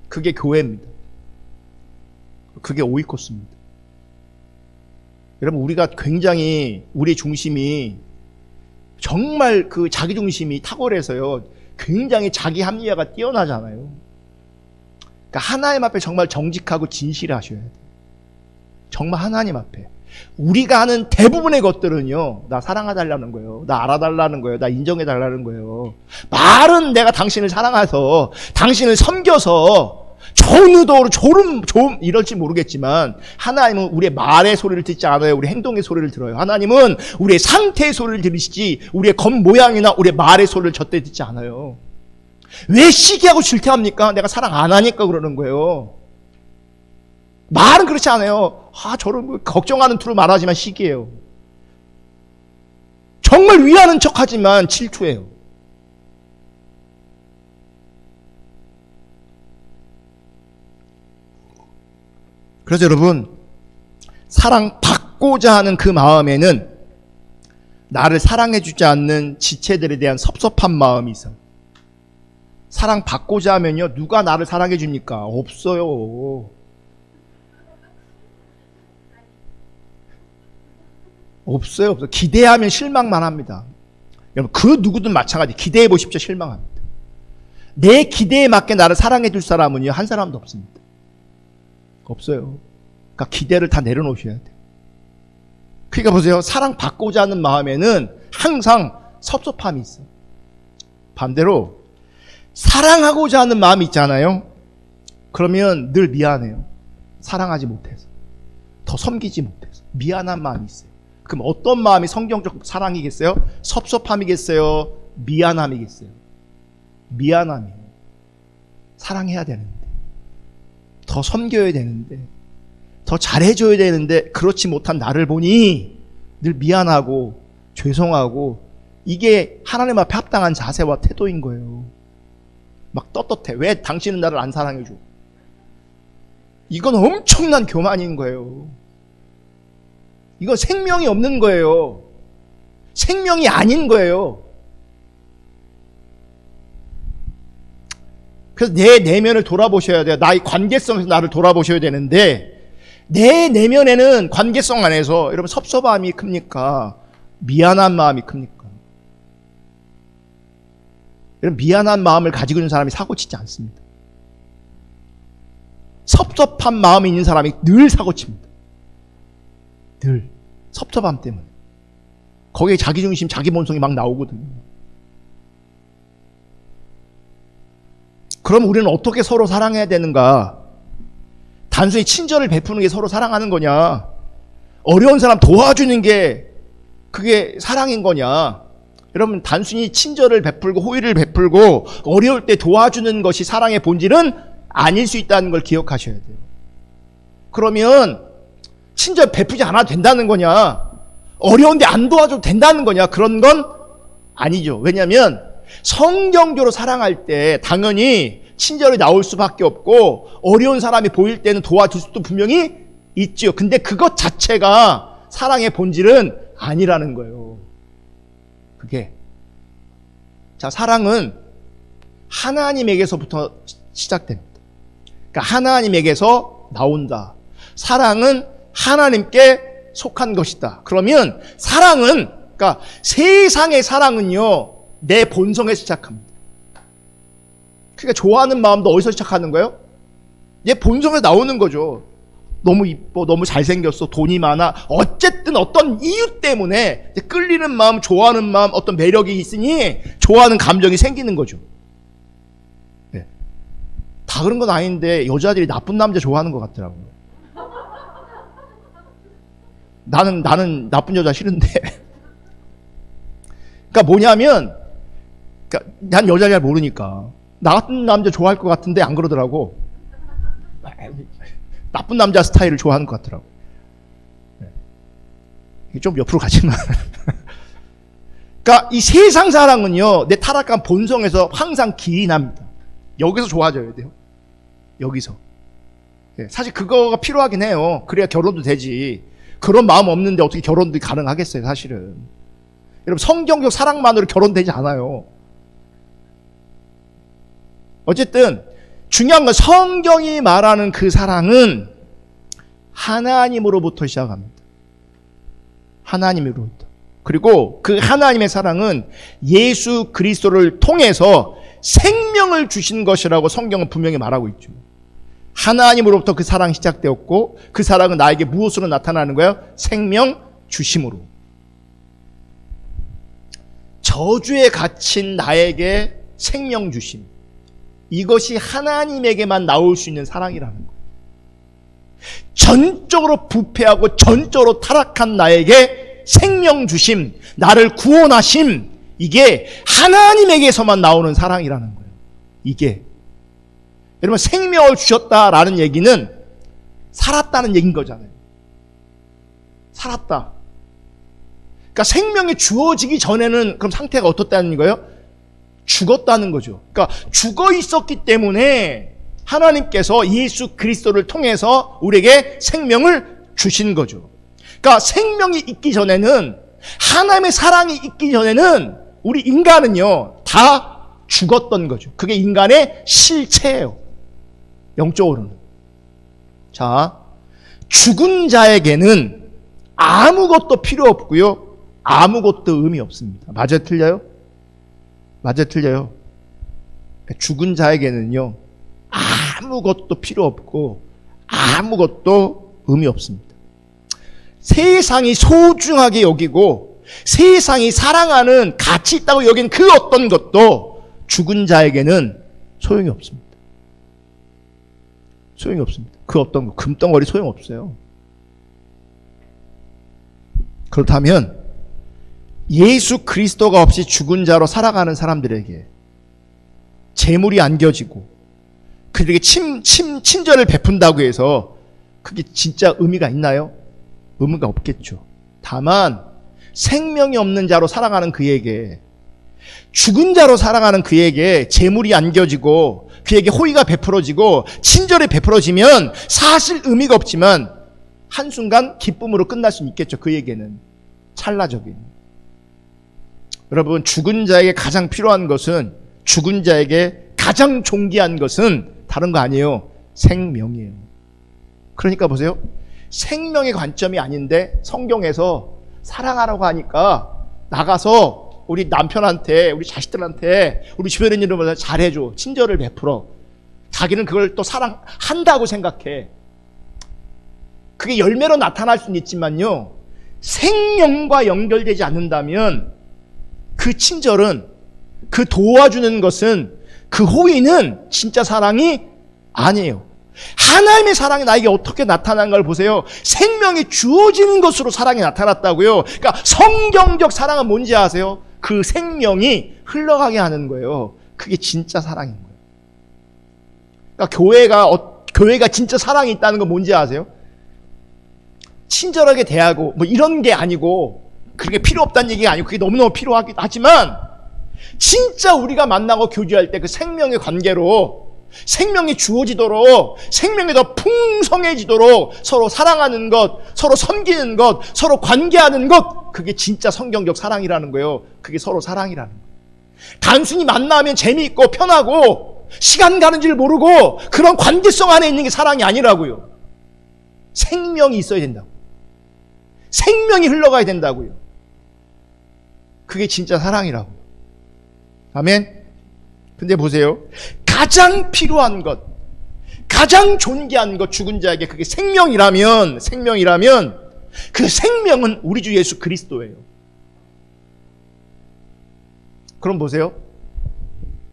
그게 교회입니다. 그게 오이코스입니다. 여러분, 우리가 굉장히 우리의 중심이 정말 그 자기 중심이 탁월해서요, 굉장히 자기 합리화가 뛰어나잖아요. 그러니까 하나님 앞에 정말 정직하고 진실하셔야 돼요. 정말 하나님 앞에. 우리가 하는 대부분의 것들은요, 나 사랑해달라는 거예요. 나 알아달라는 거예요. 나 인정해달라는 거예요. 말은 내가 당신을 사랑해서, 당신을 섬겨서, 좋은 의도로 좀 이럴지 모르겠지만, 하나님은 우리의 말의 소리를 듣지 않아요. 우리 행동의 소리를 들어요. 하나님은 우리의 상태의 소리를 들으시지, 우리의 겉모양이나 우리의 말의 소리를 절대 듣지 않아요. 왜 시기하고 질투합니까? 내가 사랑 안 하니까 그러는 거예요. 말은 그렇지 않아요. 저를 걱정하는 투로 말하지만 시기해요. 정말 위하는 척하지만 질투해요. 그래서 여러분, 사랑받고자 하는 그 마음에는 나를 사랑해주지 않는 지체들에 대한 섭섭한 마음이 있어요. 사랑받고자 하면요, 누가 나를 사랑해줍니까? 없어요. 없어요. 기대하면 실망만 합니다. 여러분, 그 누구든 마찬가지. 기대해 보십시오. 실망합니다. 내 기대에 맞게 나를 사랑해 줄 사람은요, 한 사람도 없습니다. 없어요. 그러니까 기대를 다 내려놓으셔야 돼요. 그러니까 보세요. 사랑받고자 하는 마음에는 항상 섭섭함이 있어요. 반대로 사랑하고자 하는 마음이 있잖아요. 그러면 늘 미안해요. 사랑하지 못해서, 더 섬기지 못해서 미안한 마음이 있어요. 그럼 어떤 마음이 성경적 사랑이겠어요? 섭섭함이겠어요? 미안함이겠어요? 미안함이에요. 사랑해야 되는데, 더 섬겨야 되는데, 더 잘해줘야 되는데 그렇지 못한 나를 보니 늘 미안하고 죄송하고, 이게 하나님 앞에 합당한 자세와 태도인 거예요. 막 떳떳해. 왜 당신은 나를 안 사랑해줘? 이건 엄청난 교만인 거예요. 이건 생명이 없는 거예요. 생명이 아닌 거예요. 그래서 내 내면을 돌아보셔야 돼요. 나의 관계성에서 나를 돌아보셔야 되는데, 내 내면에는 관계성 안에서 여러분 섭섭함이 큽니까? 미안한 마음이 큽니까? 여러분, 미안한 마음을 가지고 있는 사람이 사고치지 않습니다. 섭섭한 마음이 있는 사람이 늘 사고칩니다. 늘 섭섭함 때문에. 거기에 자기중심, 자기 본성이 막 나오거든요. 그럼 우리는 어떻게 서로 사랑해야 되는가? 단순히 친절을 베푸는 게 서로 사랑하는 거냐? 어려운 사람 도와주는 게 그게 사랑인 거냐? 여러분, 단순히 친절을 베풀고 호의를 베풀고 어려울 때 도와주는 것이 사랑의 본질은 아닐 수 있다는 걸 기억하셔야 돼요. 그러면 친절 베푸지 않아도 된다는 거냐? 어려운데 안 도와줘도 된다는 거냐? 그런 건 아니죠. 왜냐하면 성경적으로 사랑할 때 당연히 친절이 나올 수밖에 없고, 어려운 사람이 보일 때는 도와줄 수도 분명히 있죠. 근데 그것 자체가 사랑의 본질은 아니라는 거예요. 그게. 자, 사랑은 하나님에게서부터 시작됩니다. 그러니까 하나님에게서 나온다. 사랑은 하나님께 속한 것이다. 그러면 사랑은, 그러니까 세상의 사랑은요, 내 본성에 시작합니다. 그러니까 좋아하는 마음도 어디서 시작하는 거예요? 내 본성에 나오는 거죠. 너무 이뻐, 너무 잘생겼어, 돈이 많아, 어쨌든 어떤 이유 때문에 끌리는 마음, 좋아하는 마음, 어떤 매력이 있으니 좋아하는 감정이 생기는 거죠. 네. 다 그런 건 아닌데 여자들이 나쁜 남자 좋아하는 것 같더라고요. 나는 나쁜 여자 싫은데. 그러니까 뭐냐면, 그러니까 난 여자 잘 모르니까 나 같은 남자 좋아할 것 같은데 안 그러더라고. 나쁜 남자 스타일을 좋아하는 것 같더라고. 좀 옆으로 가지만. 그러니까 이 세상 사랑은요, 내 타락한 본성에서 항상 기인합니다. 여기서 좋아져야 돼요. 여기서. 사실 그거가 필요하긴 해요. 그래야 결혼도 되지. 그런 마음 없는데 어떻게 결혼도 가능하겠어요, 사실은. 여러분, 성경적 사랑만으로 결혼되지 않아요. 어쨌든 중요한 건 성경이 말하는 그 사랑은 하나님으로부터 시작합니다. 하나님으로부터. 그리고 그 하나님의 사랑은 예수 그리스도를 통해서 생명을 주신 것이라고 성경은 분명히 말하고 있죠. 하나님으로부터 그 사랑이 시작되었고 그 사랑은 나에게 무엇으로 나타나는 거예요? 생명 주심으로. 저주에 갇힌 나에게 생명 주심. 이것이 하나님에게만 나올 수 있는 사랑이라는 거예요. 전적으로 부패하고 전적으로 타락한 나에게 생명 주심, 나를 구원하심, 이게 하나님에게서만 나오는 사랑이라는 거예요. 이게. 여러분, 생명을 주셨다라는 얘기는 살았다는 얘기인 거잖아요. 살았다. 그러니까 생명이 주어지기 전에는 그럼 상태가 어떻다는 거예요? 죽었다는 거죠. 그러니까 죽어 있었기 때문에 하나님께서 예수 그리스도를 통해서 우리에게 생명을 주신 거죠. 그러니까 생명이 있기 전에는, 하나님의 사랑이 있기 전에는 우리 인간은요 다 죽었던 거죠. 그게 인간의 실체예요. 영적으로는. 자, 죽은 자에게는 아무것도 필요 없고요, 아무것도 의미 없습니다. 맞아요, 틀려요? 맞아요, 틀려요? 죽은 자에게는요 아무것도 필요 없고 아무것도 의미 없습니다. 세상이 소중하게 여기고 세상이 사랑하는 가치 있다고 여긴 그 어떤 것도 죽은 자에게는 소용이 없습니다. 소용이 없습니다. 그 어떤 거, 금덩어리 소용없어요. 그렇다면 예수 그리스도가 없이 죽은 자로 살아가는 사람들에게 재물이 안겨지고 그들에게 친절을 베푼다고 해서 그게 진짜 의미가 있나요? 의미가 없겠죠. 다만 생명이 없는 자로 살아가는 그에게, 죽은 자로 살아가는 그에게 재물이 안겨지고 그에게 호의가 베풀어지고 친절이 베풀어지면 사실 의미가 없지만 한순간 기쁨으로 끝날 수는 있겠죠. 그에게는 찰나적인. 여러분, 죽은 자에게 가장 필요한 것은, 죽은 자에게 가장 존귀한 것은 다른 거 아니에요. 생명이에요. 그러니까 보세요. 생명의 관점이 아닌데 성경에서 사랑하라고 하니까 나가서 우리 남편한테, 우리 자식들한테, 우리 주변에 있는 분들 잘해줘, 친절을 베풀어. 자기는 그걸 또 사랑한다고 생각해. 그게 열매로 나타날 수는 있지만요, 생명과 연결되지 않는다면 그 친절은, 그 도와주는 것은, 그 호의는 진짜 사랑이 아니에요. 하나님의 사랑이 나에게 어떻게 나타난 걸 보세요. 생명이 주어지는 것으로 사랑이 나타났다고요. 그러니까 성경적 사랑은 뭔지 아세요? 그 생명이 흘러가게 하는 거예요. 그게 진짜 사랑인 거예요. 그러니까 교회가 진짜 사랑이 있다는 건 뭔지 아세요? 친절하게 대하고 뭐 이런 게 아니고, 그게 필요 없다는 얘기가 아니고, 그게 너무너무 필요하기도 하지만 진짜 우리가 만나고 교제할 때 그 생명의 관계로 생명이 주어지도록, 생명이 더 풍성해지도록 서로 사랑하는 것, 서로 섬기는 것, 서로 관계하는 것, 그게 진짜 성경적 사랑이라는 거예요. 그게 서로 사랑이라는 거예요. 단순히 만나면 재미있고 편하고 시간 가는 줄 모르고 그런 관계성 안에 있는 게 사랑이 아니라고요. 생명이 있어야 된다고. 생명이 흘러가야 된다고요. 그게 진짜 사랑이라고. 아멘. 근데 보세요. 가장 필요한 것, 가장 존귀한 것, 죽은 자에게 그게 생명이라면 그 생명은 우리 주 예수 그리스도예요. 그럼 보세요.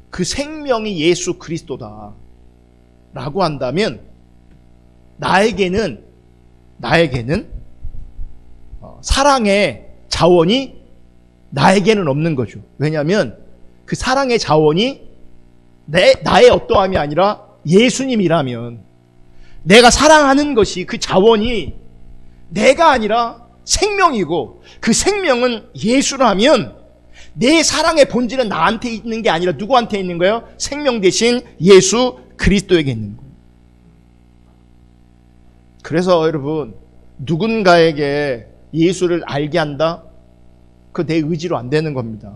그 생명이 예수 그리스도다 라고 한다면 나에게는 사랑의 자원이 나에게는 없는 거죠. 왜냐하면 그 사랑의 자원이 나의 어떠함이 아니라 예수님이라면, 내가 사랑하는 것이 그 자원이 내가 아니라 생명이고 그 생명은 예수라면 내 사랑의 본질은 나한테 있는 게 아니라 누구한테 있는 거예요? 생명 대신 예수 그리스도에게 있는 거예요. 그래서 여러분, 누군가에게 예수를 알게 한다? 그거 내 의지로 안 되는 겁니다.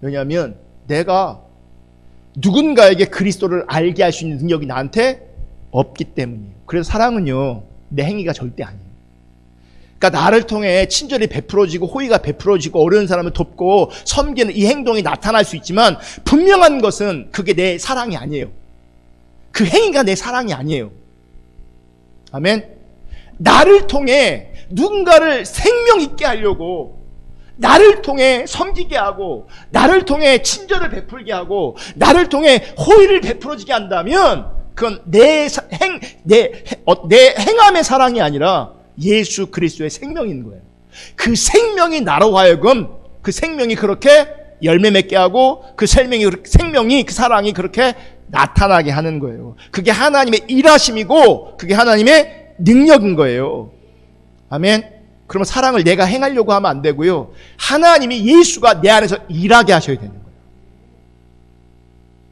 왜냐하면 내가 누군가에게 그리스도를 알게 할 수 있는 능력이 나한테 없기 때문이에요. 그래서 사랑은요, 내 행위가 절대 아니에요. 그러니까 나를 통해 친절이 베풀어지고 호의가 베풀어지고 어려운 사람을 돕고 섬기는 이 행동이 나타날 수 있지만, 분명한 것은 그게 내 사랑이 아니에요. 그 행위가 내 사랑이 아니에요. 아멘. 나를 통해 누군가를 생명 있게 하려고, 나를 통해 섬기게 하고, 나를 통해 친절을 베풀게 하고, 나를 통해 호의를 베풀어지게 한다면 그건 내 행함의 사랑이 아니라 예수 그리스도의 생명인 거예요. 그 생명이 나로 하여금 그 생명이 그렇게 열매 맺게 하고, 그 생명이 그 사랑이 그렇게 나타나게 하는 거예요. 그게 하나님의 일하심이고 그게 하나님의 능력인 거예요. 아멘. 그러면 사랑을 내가 행하려고 하면 안 되고요, 하나님이, 예수가 내 안에서 일하게 하셔야 되는 거예요.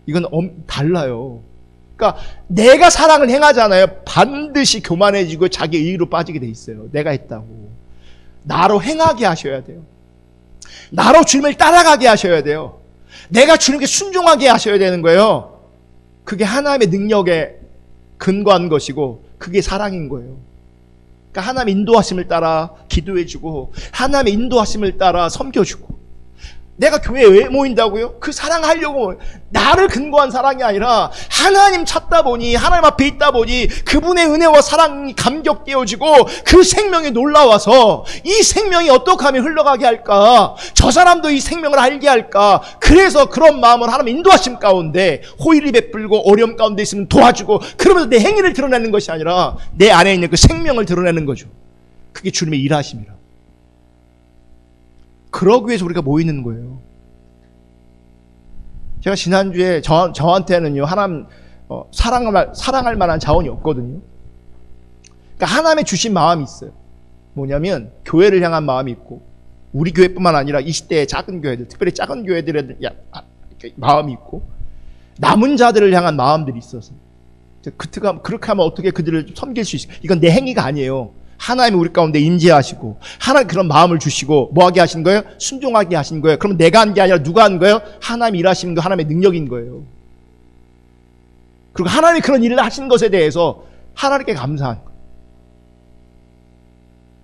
이건 달라요. 그러니까 내가 사랑을 행하잖아요. 반드시 교만해지고 자기 의의로 빠지게 돼 있어요. 내가 했다고. 나로 행하게 하셔야 돼요. 나로 주님을 따라가게 하셔야 돼요. 내가 주님께 순종하게 하셔야 되는 거예요. 그게 하나님의 능력에 근거한 것이고 그게 사랑인 거예요. 그러니까 하나님의 인도하심을 따라 기도해주고, 하나님의 인도하심을 따라 섬겨주고. 내가 교회에 왜 모인다고요? 그 사랑하려고. 나를 근거한 사랑이 아니라 하나님 찾다 보니, 하나님 앞에 있다 보니 그분의 은혜와 사랑이 감격되어지고 그 생명이 놀라워서 이 생명이 어떻게 하면 흘러가게 할까, 저 사람도 이 생명을 알게 할까. 그래서 그런 마음을 하나님 인도하심 가운데 호의를 베풀고 어려움 가운데 있으면 도와주고, 그러면서 내 행위를 드러내는 것이 아니라 내 안에 있는 그 생명을 드러내는 거죠. 그게 주님의 일하심이라. 그러기 위해서 우리가 모이는 거예요. 제가 지난주에 저한테는요, 하나님 사랑할 만한 자원이 없거든요. 그러니까 하나님의 주신 마음이 있어요. 뭐냐면 교회를 향한 마음이 있고, 우리 교회뿐만 아니라 이 시대의 작은 교회들, 특별히 작은 교회들의 마음이 있고, 남은 자들을 향한 마음들이 있어서, 그렇게 하면 어떻게 그들을 섬길 수 있어요? 이건 내 행위가 아니에요. 하나님이 우리 가운데 인지하시고 하나님 그런 마음을 주시고 뭐하게 하신 거예요? 순종하게 하신 거예요. 그럼 내가 한 게 아니라 누가 한 거예요? 하나님이 일하시는 거, 하나님의 능력인 거예요. 그리고 하나님이 그런 일을 하신 것에 대해서 하나님께 감사한 거예요.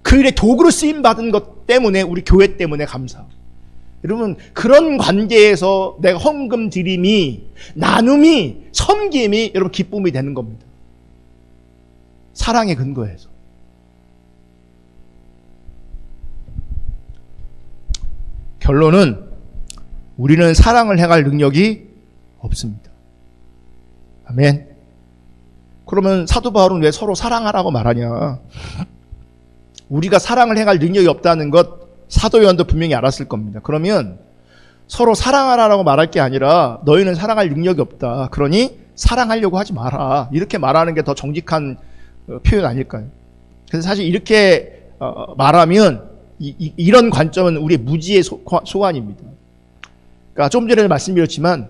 그 일에 도구로 쓰임받은 것 때문에, 우리 교회 때문에 감사하고. 여러분, 그런 관계에서 내가 헌금 드림이, 나눔이, 섬김이 여러분 기쁨이 되는 겁니다. 사랑의 근거에서. 결론은 우리는 사랑을 행할 능력이 없습니다. 아멘. 그러면 사도 바울은 왜 서로 사랑하라고 말하냐? 우리가 사랑을 행할 능력이 없다는 것 사도 요한도 분명히 알았을 겁니다. 그러면 서로 사랑하라고 말할 게 아니라 너희는 사랑할 능력이 없다, 그러니 사랑하려고 하지 마라, 이렇게 말하는 게 더 정직한 표현 아닐까요? 그래서 사실 이렇게 말하면 이런 관점은 우리의 무지의 소관입니다. 그러니까 좀 전에 말씀드렸지만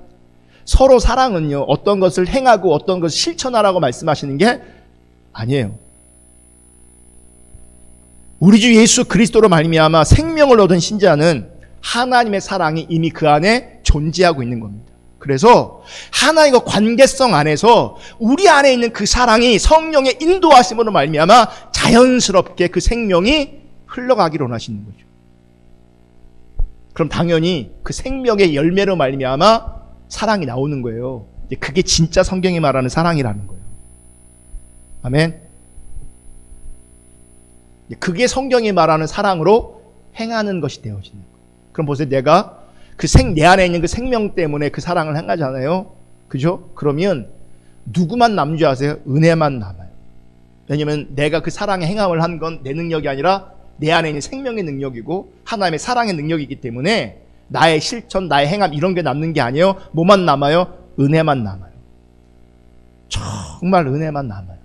서로 사랑은요, 어떤 것을 행하고 어떤 것을 실천하라고 말씀하시는 게 아니에요. 우리 주 예수 그리스도로 말미암아 생명을 얻은 신자는 하나님의 사랑이 이미 그 안에 존재하고 있는 겁니다. 그래서 하나님과 관계성 안에서 우리 안에 있는 그 사랑이 성령의 인도하심으로 말미암아 자연스럽게 그 생명이 흘러가기를 원하시는 거죠. 그럼 당연히 그 생명의 열매로 말미암아 사랑이 나오는 거예요. 그게 진짜 성경이 말하는 사랑이라는 거예요. 아멘. 그게 성경이 말하는 사랑으로 행하는 것이 되어지는 거예요. 그럼 보세요. 내가 내 안에 있는 그 생명 때문에 그 사랑을 행하잖아요. 그죠? 그러면 누구만 남는 줄 아세요? 은혜만 남아요. 왜냐면 내가 그 사랑의 행함을 한 건 내 능력이 아니라 내 안에 있는 생명의 능력이고 하나님의 사랑의 능력이기 때문에 나의 실천, 나의 행함 이런 게 남는 게 아니에요. 뭐만 남아요? 은혜만 남아요. 정말 은혜만 남아요.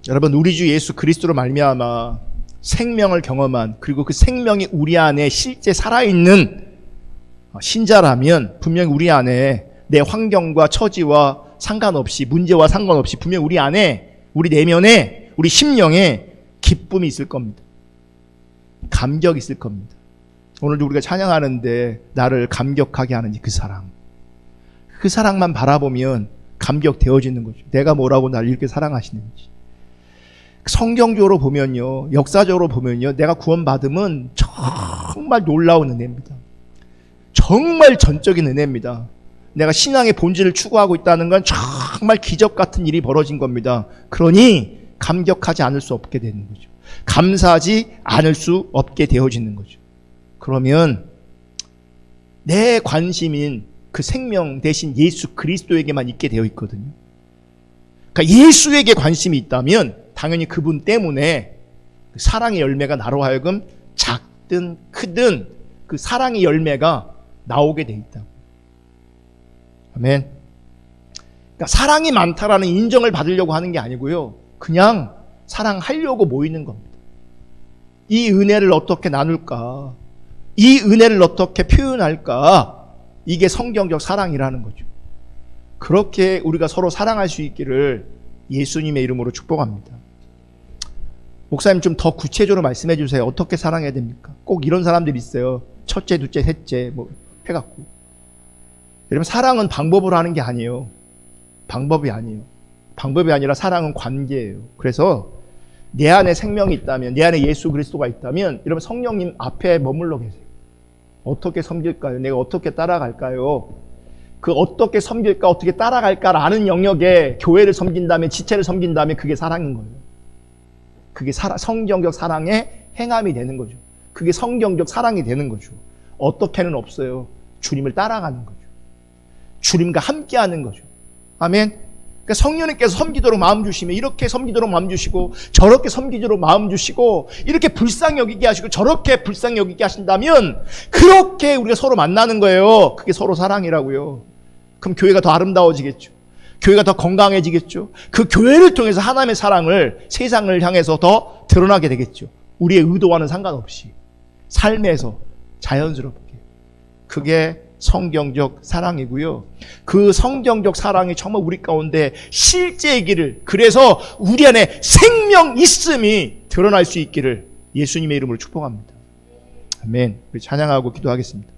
여러분, 우리 주 예수 그리스도로 말미암아 생명을 경험한, 그리고 그 생명이 우리 안에 실제 살아있는 신자라면 분명히 우리 안에 내 환경과 처지와 상관없이, 문제와 상관없이 분명히 우리 안에, 우리 내면에, 우리 심령에 기쁨이 있을 겁니다. 감격이 있을 겁니다. 오늘도 우리가 찬양하는데 나를 감격하게 하는 그 사랑, 그 사랑만 바라보면 감격되어지는 거죠. 내가 뭐라고 나를 이렇게 사랑하시는지. 성경적으로 보면요, 역사적으로 보면요, 내가 구원받음은 정말 놀라운 은혜입니다. 정말 전적인 은혜입니다. 내가 신앙의 본질을 추구하고 있다는 건 정말 기적 같은 일이 벌어진 겁니다. 그러니 감격하지 않을 수 없게 되는 거죠. 감사하지 않을 수 없게 되어지는 거죠. 그러면 내 관심인 그 생명 대신 예수 그리스도에게만 있게 되어 있거든요. 그러니까 예수에게 관심이 있다면 당연히 그분 때문에 그 사랑의 열매가 나로 하여금 작든 크든 그 사랑의 열매가 나오게 돼 있다. 아멘. 그러니까 사랑이 많다라는 인정을 받으려고 하는 게 아니고요. 그냥 사랑하려고 모이는 겁니다. 이 은혜를 어떻게 나눌까? 이 은혜를 어떻게 표현할까? 이게 성경적 사랑이라는 거죠. 그렇게 우리가 서로 사랑할 수 있기를 예수님의 이름으로 축복합니다. 목사님 좀 더 구체적으로 말씀해 주세요. 어떻게 사랑해야 됩니까? 꼭 이런 사람들이 있어요. 첫째, 둘째, 셋째 뭐 해갖고. 여러분, 사랑은 방법으로 하는 게 아니에요. 방법이 아니에요. 방법이 아니라 사랑은 관계예요. 그래서 내 안에 생명이 있다면, 내 안에 예수 그리스도가 있다면 여러분 성령님 앞에 머물러 계세요. 어떻게 섬길까요? 내가 어떻게 따라갈까요? 그 어떻게 섬길까, 어떻게 따라갈까라는 영역에 교회를 섬긴다면, 지체를 섬긴다면 그게 사랑인 거예요. 그게 성경적 사랑의 행함이 되는 거죠. 그게 성경적 사랑이 되는 거죠. 어떻게는 없어요. 주님을 따라가는 거죠. 주님과 함께하는 거죠. 아멘. 그러니까 성령님께서 섬기도록 마음 주시면 이렇게 섬기도록 마음 주시고, 저렇게 섬기도록 마음 주시고, 이렇게 불쌍히 여기게 하시고 저렇게 불쌍히 여기게 하신다면 그렇게 우리가 서로 만나는 거예요. 그게 서로 사랑이라고요. 그럼 교회가 더 아름다워지겠죠. 교회가 더 건강해지겠죠. 그 교회를 통해서 하나님의 사랑을 세상을 향해서 더 드러나게 되겠죠. 우리의 의도와는 상관없이 삶에서 자연스럽게. 그게 성경적 사랑이고요. 그 성경적 사랑이 정말 우리 가운데 실제이기를, 그래서 우리 안에 생명 있음이 드러날 수 있기를 예수님의 이름으로 축복합니다. 아멘. 우리 찬양하고 기도하겠습니다.